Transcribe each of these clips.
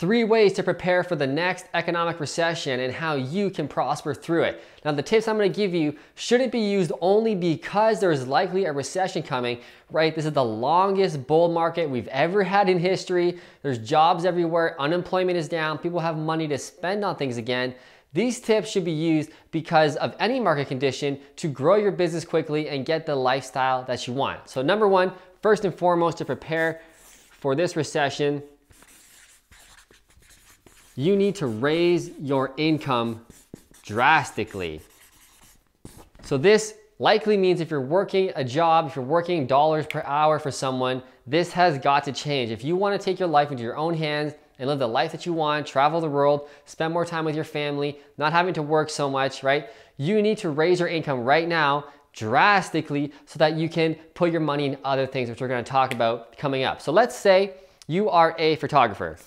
3 ways to prepare for the next economic recession and how you can prosper through it. Now, the tips I'm going to give you shouldn't be used only because there's likely a recession coming, right? This is the longest bull market we've ever had in history. There's jobs everywhere. Unemployment is down. People have money to spend on things again. These tips should be used because of any market condition to grow your business quickly and get the lifestyle that you want. So number one, first and foremost, to prepare for this recession, you need to raise your income drastically. So this likely means if you're working a job, if you're working dollars per hour for someone, this has got to change. If you want to take your life into your own hands and live the life that you want, travel the world, spend more time with your family, not having to work so much, right? You need to raise your income right now drastically so that you can put your money in other things, which we're going to talk about coming up. So let's say you are a photographer.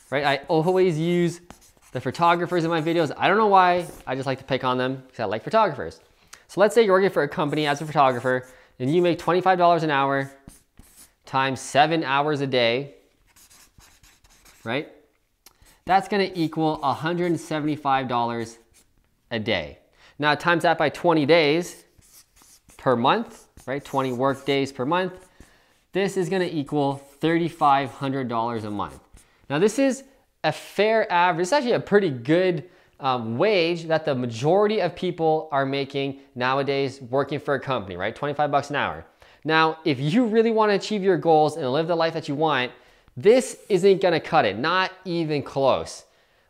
Right? I always use the photographers in my videos. I don't know why, I just like to pick on them because I like photographers. So let's say you're working for a company as a photographer and you make $25 an hour times 7 hours a day, right? That's gonna equal $175 a day. Now times that by 20 days per month, right? 20 work days per month. This is gonna equal $3,500 a month. Now this is a fair average. It's actually a pretty good wage that the majority of people are making nowadays working for a company, right? 25 bucks an hour. Now, if you really want to achieve your goals and live the life that you want, this isn't gonna cut it, not even close.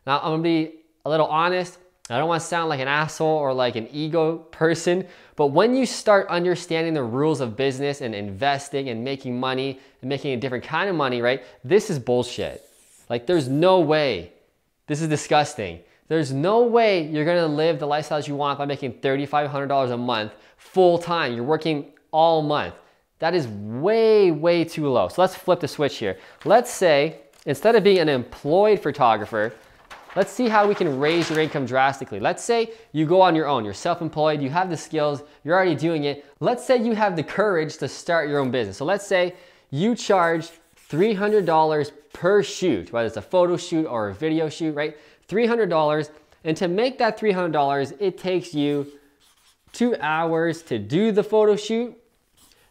Now, I'm gonna be a little honest. I don't want to sound like an asshole or like an ego person, but when you start understanding the rules of business and investing and making money and making a different kind of money, right? This is bullshit. Like there's no way, this is disgusting. There's no way you're gonna live the lifestyle that you want by making $3,500 a month full time. You're working all month. That is way, way too low. So let's flip the switch here. Let's say, instead of being an employed photographer, let's see how we can raise your income drastically. Let's say you go on your own, you're self-employed, you have the skills, you're already doing it. Let's say you have the courage to start your own business. So let's say you charge $300 per shoot, whether it's a photo shoot or a video shoot, right? $300, and to make that $300, it takes you 2 hours to do the photo shoot,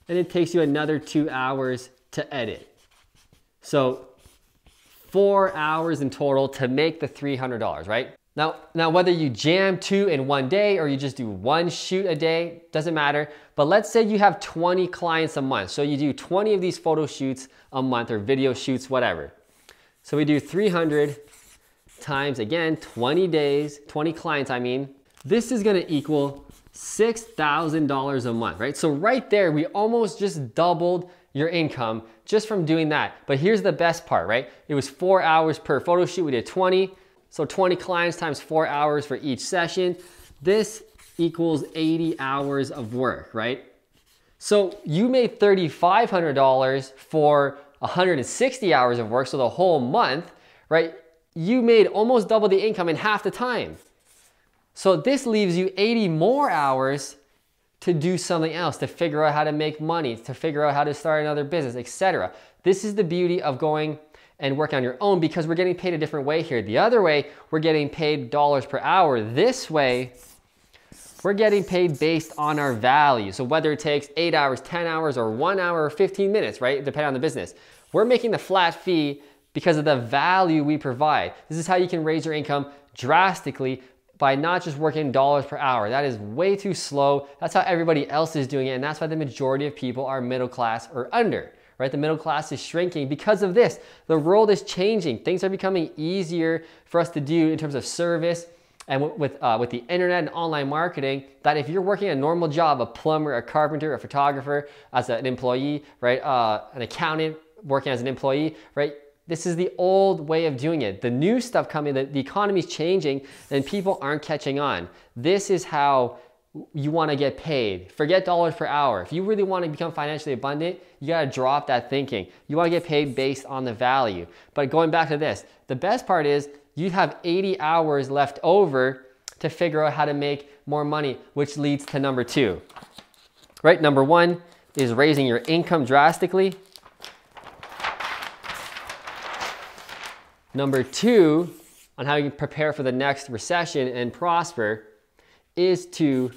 and it takes you another 2 hours to edit. So 4 hours in total to make the $300, right? Now, whether you jam 2 in one day or you just do 1 shoot a day, doesn't matter. But let's say you have 20 clients a month. So you do 20 of these photo shoots a month or video shoots, whatever. So we do 300 times, again, 20 days, 20 clients, I mean. This is gonna equal $6,000 a month, right? So right there, we almost just doubled your income just from doing that. But here's the best part, right? It was 4 hours per photo shoot. We did 20. So 20 clients times 4 hours for each session. This equals 80 hours of work, right? So you made $3,500 for 160 hours of work, so the whole month, right? You made almost double the income in half the time. So this leaves you 80 more hours to do something else, to figure out how to make money, to figure out how to start another business, etc. This is the beauty of going and work on your own because we're getting paid a different way here. The other way, we're getting paid dollars per hour. This way, we're getting paid based on our value. So whether it takes 8 hours, 10 hours, or 1 hour, or 15 minutes, right? Depending on the business. We're making the flat fee because of the value we provide. This is how you can raise your income drastically by not just working dollars per hour. That is way too slow. That's how everybody else is doing it. And that's why the majority of people are middle class or under. Right? The middle class is shrinking because of this. The world is changing. Things are becoming easier for us to do in terms of service and with the internet and online marketing, that if you're working a normal job, a plumber, a carpenter, a photographer, as an employee, right? An accountant working as an employee, right? This is the old way of doing it. The new stuff coming, the economy's changing and people aren't catching on. This is how you want to get paid. Forget dollars per hour. If you really want to become financially abundant, you got to drop that thinking. You want to get paid based on the value. But going back to this, the best part is you have 80 hours left over to figure out how to make more money, which leads to number 2. Right? Number 1 is raising your income drastically. Number two, on how you can prepare for the next recession and prosper, is to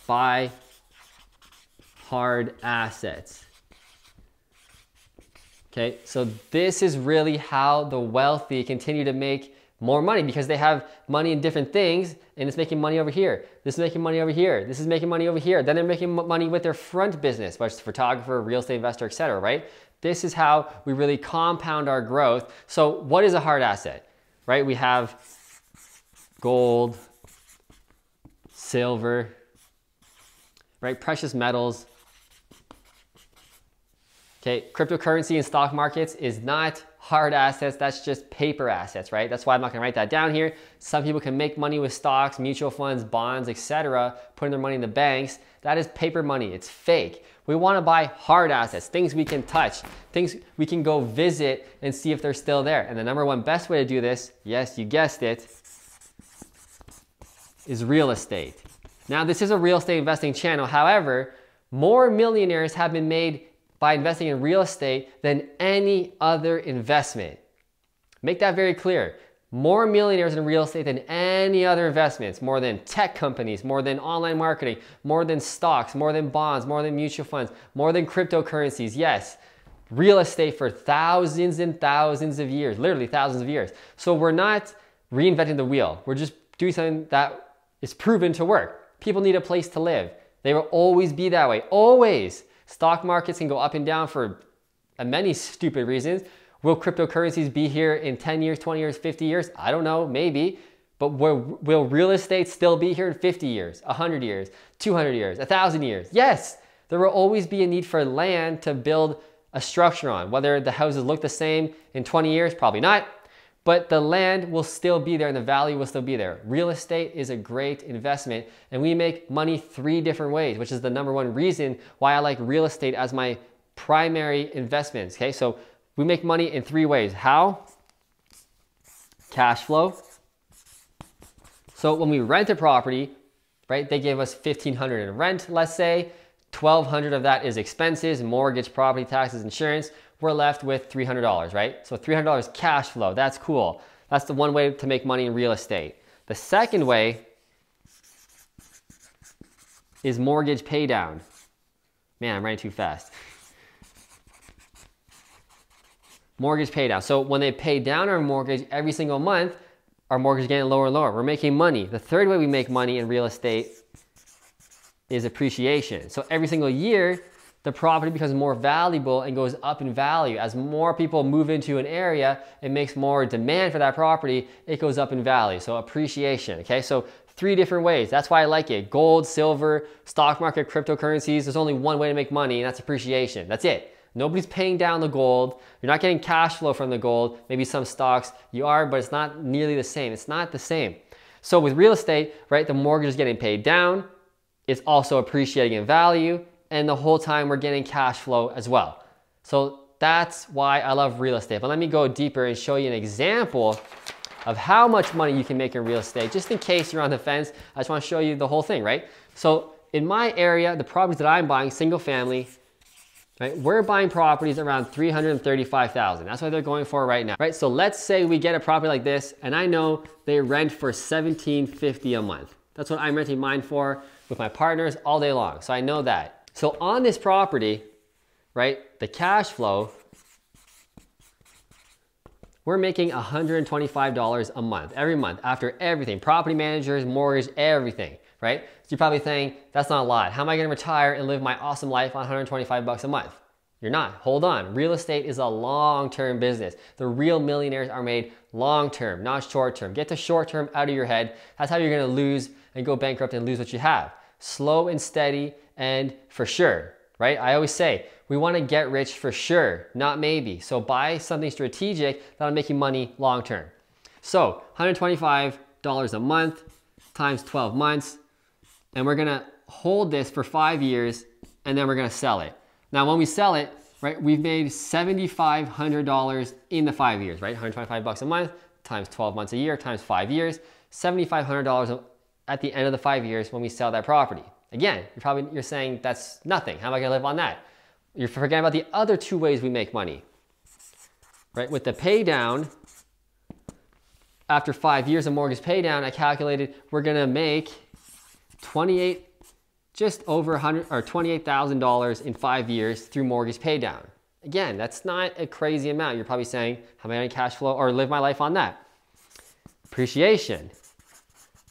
buy hard assets. Okay, so this is really how the wealthy continue to make more money, because they have money in different things, and it's making money over here. This is making money over here. This is making money over here. Then they're making money with their front business, whether it's a photographer, real estate investor, etc., right? This is how we really compound our growth. So what is a hard asset, right? We have gold, silver, right? Precious metals. Okay, cryptocurrency and stock markets is not hard assets, that's just paper assets, right? That's why I'm not gonna write that down here. Some people can make money with stocks, mutual funds, bonds, etc., putting their money in the banks. That is paper money, it's fake. We wanna buy hard assets, things we can touch, things we can go visit and see if they're still there. And the number one best way to do this, yes, you guessed it, is real estate. Now, this is a real estate investing channel. However, more millionaires have been made by investing in real estate than any other investment. Make that very clear. More millionaires in real estate than any other investments, more than tech companies, more than online marketing, more than stocks, more than bonds, more than mutual funds, more than cryptocurrencies. Yes, real estate for thousands and thousands of years, literally thousands of years. So we're not reinventing the wheel. We're just doing something that is proven to work. People need a place to live. They will always be that way, always. Stock markets can go up and down for many stupid reasons. Will cryptocurrencies be here in 10 years, 20 years, 50 years? I don't know, maybe. But will real estate still be here in 50 years, 100 years, 200 years, 1,000 years? Yes, there will always be a need for land to build a structure on. Whether the houses look the same in 20 years, probably not. But the land will still be there and the value will still be there. Real estate is a great investment, and we make money 3 different ways, which is the number one reason why I like real estate as my primary investments, okay? So we make money in 3 ways. How? Cash flow. So when we rent a property, right, they give us $1,500 in rent, let's say. $1,200 of that is expenses, mortgage, property taxes, insurance. We're left with $300, right? So $300 cash flow, that's cool. That's the one way to make money in real estate. The second way is mortgage pay down. Man, I'm running too fast. Mortgage pay down. So when they pay down our mortgage every single month, our mortgage is getting lower and lower. We're making money. The third way we make money in real estate is appreciation. So every single year, the property becomes more valuable and goes up in value. As more people move into an area, it makes more demand for that property, it goes up in value. So appreciation, okay? So 3 different ways. That's why I like it. Gold, silver, stock market, cryptocurrencies. There's only one way to make money, and that's appreciation. That's it. Nobody's paying down the gold. You're not getting cash flow from the gold. Maybe some stocks you are, but it's not nearly the same. It's not the same. So with real estate, right, the mortgage is getting paid down. It's also appreciating in value. And the whole time we're getting cash flow as well. So that's why I love real estate. But let me go deeper and show you an example of how much money you can make in real estate. Just in case you're on the fence, I just want to show you the whole thing, right? So in my area, the properties that I'm buying, single family, right, we're buying properties around $335,000. That's what they're going for right now, right? So let's say we get a property like this, and I know they rent for $1,750 a month. That's what I'm renting mine for with my partners all day long. So I know that. So on this property, right, the cash flow, we're making $125 a month, every month, after everything, property managers, mortgage, everything, right? So you're probably saying, that's not a lot. How am I gonna retire and live my awesome life on 125 bucks a month? You're not, hold on. Real estate is a long-term business. The real millionaires are made long-term, not short-term. Get the short-term out of your head. That's how you're gonna lose and go bankrupt and lose what you have. Slow and steady and for sure, right? I always say, we wanna get rich for sure, not maybe. So buy something strategic that'll make you money long-term. So $125 a month times 12 months, and we're gonna hold this for 5 years, and then we're gonna sell it. Now, when we sell it, right, we've made $7,500 in the 5 years, right? 125 bucks a month times 12 months a year times 5 years, $7,500 at the end of the 5 years when we sell that property. Again, you're saying that's nothing. How am I gonna live on that? You're forgetting about the other 2 ways we make money. right? With the pay down, after 5 years of mortgage pay down, I calculated we're gonna make just over $28,000 in 5 years through mortgage pay down. Again, that's not a crazy amount. You're probably saying, how am I gonna cash flow or live my life on that? Appreciation,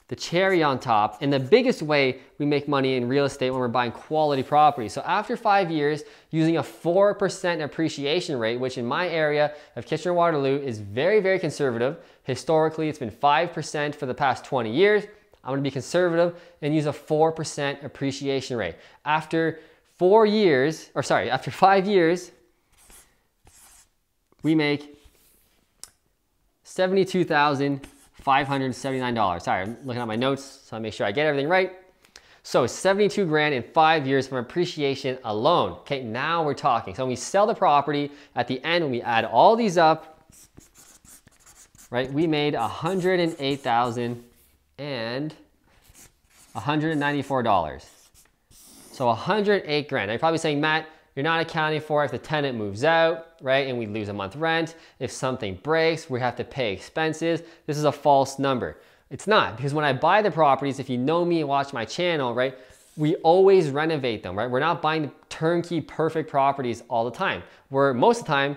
the cherry on top, and the biggest way we make money in real estate when we're buying quality property. So after 5 years, using a 4% appreciation rate, which in my area of Kitchener-Waterloo is very, very conservative. Historically, it's been 5% for the past 20 years. I'm gonna be conservative and use a 4% appreciation rate. After 5 years, we make $72,579. Sorry, I'm looking at my notes, so I make sure I get everything right. So 72 grand in 5 years from appreciation alone. Okay, now we're talking. So when we sell the property, at the end, when we add all these up, right, we made $108,194. So 108 grand. Now you're probably saying, Matt, you're not accounting for if the tenant moves out, right? And we lose a month rent. If something breaks, we have to pay expenses. This is a false number. It's not, because when I buy the properties, if you know me and watch my channel, right, we always renovate them, right? We're not buying turnkey perfect properties all the time. We're most of the time,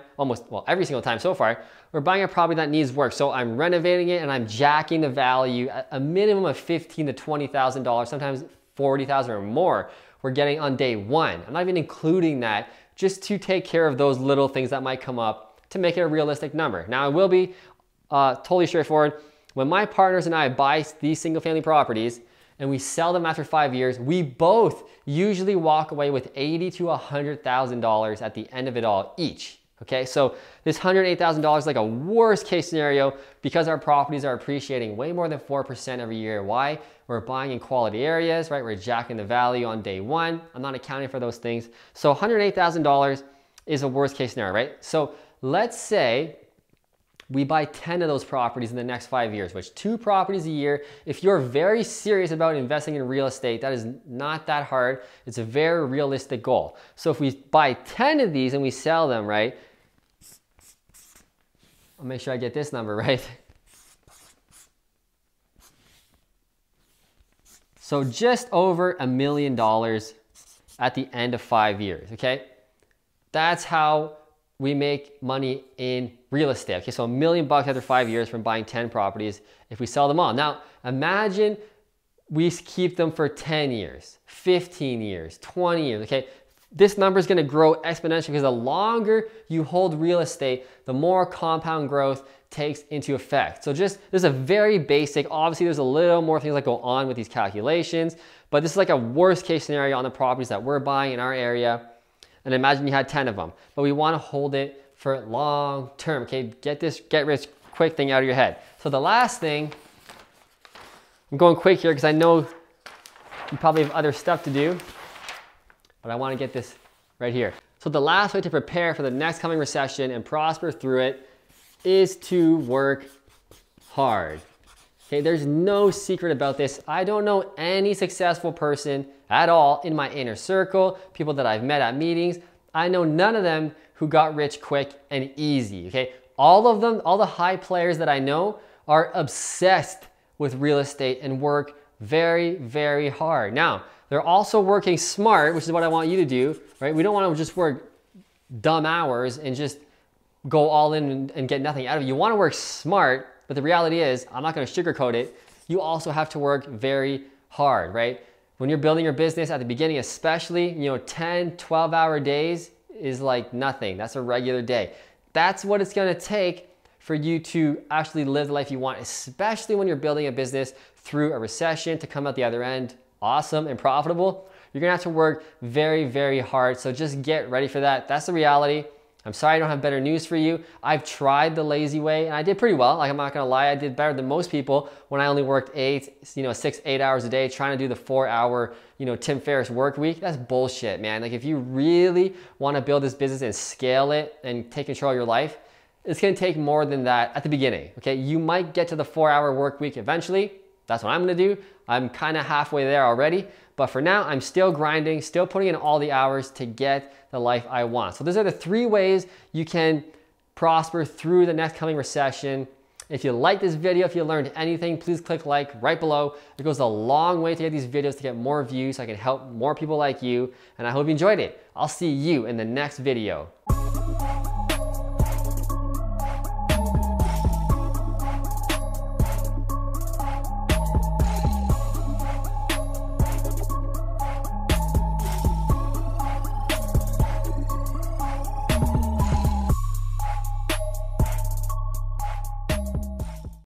every single time so far, we're buying a property that needs work. So I'm renovating it and I'm jacking the value at a minimum of $15,000 to $20,000, sometimes $40,000 or more. We're getting on day one. I'm not even including that, just to take care of those little things that might come up to make it a realistic number. Now, it will be totally straightforward. When my partners and I buy these single family properties and we sell them after 5 years, we both usually walk away with $80,000 to $100,000 at the end of it all each. Okay, so this $108,000 is like a worst case scenario because our properties are appreciating way more than 4% every year. Why? We're buying in quality areas, right? We're jacking the value on day one. I'm not accounting for those things. So $108,000 is a worst case scenario, right? So let's say we buy 10 of those properties in the next 5 years, which 2 properties a year. If you're very serious about investing in real estate, that is not that hard. It's a very realistic goal. So if we buy 10 of these and we sell them, right? I'll make sure I get this number right. So just over $1 million at the end of 5 years, okay? That's how we make money in real estate. Okay, so $1 million after 5 years from buying 10 properties if we sell them all. Now, imagine we keep them for 10 years, 15 years, 20 years, okay? This number is gonna grow exponentially because the longer you hold real estate, the more compound growth takes into effect. So this is a very basic, obviously there's a little more things that go on with these calculations, but this is like a worst case scenario on the properties that we're buying in our area. And imagine you had 10 of them, but we wanna hold it for long term, okay? Get this get rich quick thing out of your head. So the last thing, I'm going quick here because I know you probably have other stuff to do, but I wanna get this right here. So the last way to prepare for the next coming recession and prosper through it is to work hard. Okay, there's no secret about this. I don't know any successful person at all in my inner circle, people that I've met at meetings. I know none of them who got rich quick and easy, okay? All of them, all the high players that I know are obsessed with real estate and work very, very hard. Now, they're also working smart, which is what I want you to do, right? We don't want to just work dumb hours and just go all in and get nothing out of it. You want to work smart, but the reality is, I'm not going to sugarcoat it, you also have to work very hard, right? When you're building your business at the beginning, especially, 10, 12-hour days is like nothing. That's a regular day. That's what it's going to take for you to actually live the life you want, especially when you're building a business through a recession to come out the other end awesome and profitable. You're going to have to work very, very hard. So just get ready for that. That's the reality. I'm sorry I don't have better news for you. I've tried the lazy way and I did pretty well. Like, I'm not gonna lie, I did better than most people when I only worked 6, 8 hours a day trying to do the 4-hour, Tim Ferriss work week. That's bullshit, man. Like, if you really wanna build this business and scale it and take control of your life, it's gonna take more than that at the beginning, okay? You might get to the 4-hour work week eventually. That's what I'm gonna do. I'm kinda halfway there already. But for now, I'm still grinding, still putting in all the hours to get the life I want. So those are the 3 ways you can prosper through the next coming recession. If you like this video, if you learned anything, please click like right below. It goes a long way to get these videos to get more views so I can help more people like you. And I hope you enjoyed it. I'll see you in the next video.